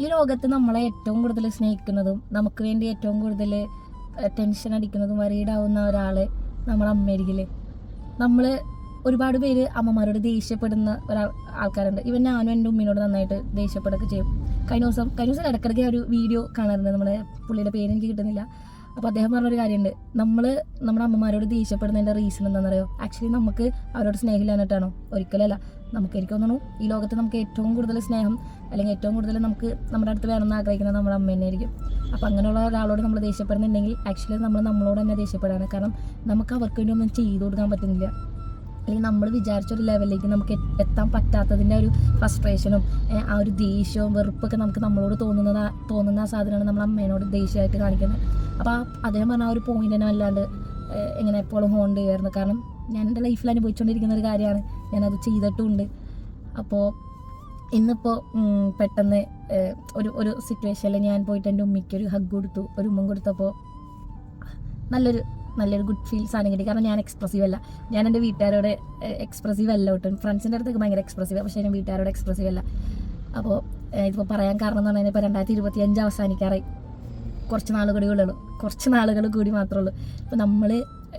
ഈ ലോകത്ത് നമ്മളെ ഏറ്റവും കൂടുതൽ സ്നേഹിക്കുന്നതും നമുക്ക് വേണ്ടി ഏറ്റവും കൂടുതൽ ടെൻഷൻ അടിക്കുന്നതും വരീഡാവുന്ന ഒരാൾ നമ്മുടെ അമ്മയായിരിക്കില്ലേ. നമ്മൾ ഒരുപാട് പേര് അമ്മമാരോട് ദേഷ്യപ്പെടുന്ന ആൾക്കാരുണ്ട്. ഇവൻ ഞാനും എൻ്റെ ഉമ്മീനോട് നന്നായിട്ട് ദേഷ്യപ്പെടുകയൊക്കെ ചെയ്യും. കഴിഞ്ഞ ദിവസം ഇടയ്ക്കിടയ്ക്ക് ഒരു വീഡിയോ കാണാറുണ്ട്. നമ്മുടെ പുള്ളിയുടെ പേര് എനിക്ക് കിട്ടുന്നില്ല. അപ്പോൾ അദ്ദേഹം പറഞ്ഞൊരു കാര്യമുണ്ട്, നമ്മൾ നമ്മുടെ അമ്മമാരോട് ദേഷ്യപ്പെടുന്നതിൻ്റെ റീസൺ എന്താണെന്നറിയോ? ആക്ച്വലി നമുക്ക് അവരോട് സ്നേഹമില്ലാഞ്ഞിട്ടാണോ? ഒരിക്കലല്ല. എനിക്ക് തോന്നുന്നു ഈ ലോകത്ത് നമുക്ക് ഏറ്റവും കൂടുതൽ സ്നേഹം അല്ലെങ്കിൽ ഏറ്റവും കൂടുതൽ നമുക്ക് നമ്മുടെ അടുത്ത് വേണമെന്ന് ആഗ്രഹിക്കുന്നത് നമ്മുടെ അമ്മ തന്നെ ആയിരിക്കും. അപ്പോൾ അങ്ങനെയുള്ള ഒരാളോട് നമ്മൾ ദേഷ്യപ്പെടുന്നുണ്ടെങ്കിൽ ആക്ച്വലി നമ്മളോട് തന്നെ ദേഷ്യപ്പെടാണ്. കാരണം നമുക്ക് അവർക്ക് വേണ്ടി ഒന്നും ചെയ്തു കൊടുക്കാൻ പറ്റുന്നില്ല. അല്ലെങ്കിൽ നമ്മൾ വിചാരിച്ചൊരു ലെവലിലേക്ക് നമുക്ക് എത്താൻ പറ്റാത്തതിൻ്റെ ഒരു ഫ്രസ്ട്രേഷനും ആ ഒരു ദേഷ്യവും വെറുപ്പൊക്കെ നമ്മളോട് തോന്നുന്ന ആ സാധനമാണ് നമ്മൾ അമ്മേനോട് ദേഷ്യമായിട്ട് കാണിക്കുന്നത്. അപ്പോൾ അദ്ദേഹം പറഞ്ഞ ആ ഒരു പോയിന്റ് തന്നെ വല്ലാണ്ട് എങ്ങനെ എപ്പോഴും ഹോണ്ട് ചെയ്യുമായിരുന്നു. കാരണം ഞാൻ എൻ്റെ ലൈഫിൽ അനുഭവിച്ചുകൊണ്ടിരിക്കുന്ന ഒരു കാര്യമാണ്, ഞാനത് ചെയ്തിട്ടുമുണ്ട്. അപ്പോൾ ഇന്നിപ്പോൾ പെട്ടെന്ന് ഒരു സിറ്റുവേഷനിൽ ഞാൻ പോയിട്ട് എൻ്റെ ഉമ്മയ്ക്ക് ഒരു ഹഗ് കൊടുത്തു, ഒരു ഉമ്മ കൊടുത്തപ്പോൾ നല്ലൊരു ഗുഡ് ഫീൽസ് ആണ് കിട്ടി. കാരണം ഞാൻ എക്സ്പ്രസീവ് അല്ല, ഞാൻ എൻ്റെ വീട്ടുകാരോട് എക്സ്പ്രസീവ് അല്ല കേട്ടോ. ഫ്രണ്ട്സിൻ്റെ അടുത്തൊക്കെ ഭയങ്കര എക്സ്പ്രസീവ്, പക്ഷേ ഞാൻ വീട്ടുകാരോട് എക്സ്പ്രസീവ് അല്ല. അപ്പോൾ ഇതിപ്പോൾ പറയാൻ കാരണം എന്ന് പറഞ്ഞാൽ ഇപ്പോൾ 2025 അവസാനിക്കാറായി. കുറച്ച് നാളുകൾ കൂടി മാത്രമേ ഉള്ളൂ. ഇപ്പോൾ നമ്മൾ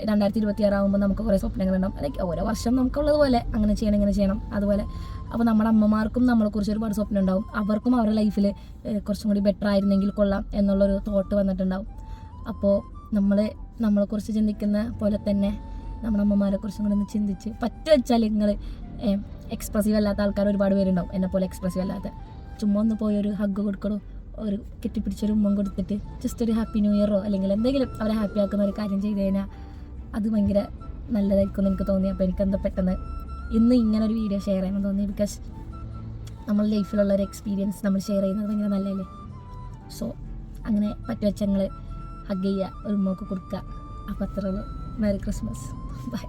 2026 ആകുമ്പോൾ നമുക്ക് കുറേ സ്വപ്നങ്ങളുണ്ടാവും. ലൈക്ക് ഓരോ വർഷം നമുക്കുള്ളതുപോലെ അങ്ങനെ ചെയ്യണം ഇങ്ങനെ ചെയ്യണം അതുപോലെ. അപ്പോൾ നമ്മുടെ അമ്മമാർക്കും നമ്മളെക്കുറിച്ച് ഒരുപാട് സ്വപ്നം ഉണ്ടാവും. അവർക്കും അവരുടെ ലൈഫിൽ കുറച്ചും കൂടി ബെറ്റർ ആയിരുന്നെങ്കിൽ കൊള്ളാം എന്നുള്ളൊരു തോട്ട് വന്നിട്ടുണ്ടാവും. അപ്പോൾ നമ്മളെക്കുറിച്ച് ചിന്തിക്കുന്ന പോലെ തന്നെ നമ്മുടെ അമ്മമാരെക്കുറിച്ചും കൂടെ ഒന്ന് ചിന്തിച്ച് പറ്റുവെച്ചാൽ നിങ്ങൾ എക്സ്പ്രസീവ് അല്ലാത്ത ആൾക്കാർ ഒരുപാട് പേരുണ്ടാവും, എന്നെപ്പോലെ എക്സ്പ്രസീവ് അല്ലാത്ത. ചുമ്മാ ഒന്ന് പോയി ഒരു ഹഗ് കൊടുക്കണോ, ഒരു കെട്ടിപ്പിടിച്ചൊരു ഉമ്മ കൊടുത്തിട്ട് ജസ്റ്റ് ഒരു ഹാപ്പി ന്യൂ ഇയറോ അല്ലെങ്കിൽ എന്തെങ്കിലും അവരെ ഹാപ്പി ആക്കുന്ന ഒരു കാര്യം ചെയ്ത് കഴിഞ്ഞാൽ അത് ഭയങ്കര നല്ലതായിരിക്കും എന്ന് എനിക്ക് തോന്നി. അപ്പോൾ എനിക്കെന്താ പെട്ടെന്ന് ഇന്ന് ഇങ്ങനൊരു വീഡിയോ ഷെയർ ചെയ്യണം തോന്നി. ബിക്കോസ് നമ്മൾ ലൈഫിലുള്ള ഒരു എക്സ്പീരിയൻസ് നമ്മൾ ഷെയർ ചെയ്യുന്നത് ഭയങ്കര നല്ലതല്ലേ. സോ അങ്ങനെ പറ്റുവെച്ചാൽ ഞങ്ങൾ ഹഗ് ചെയ്യുക, ഒരു ഉമ്മക്ക് കൊടുക്കുക. അപ്പോൾ അത്രയുള്ളൂ. Merry Christmas, by.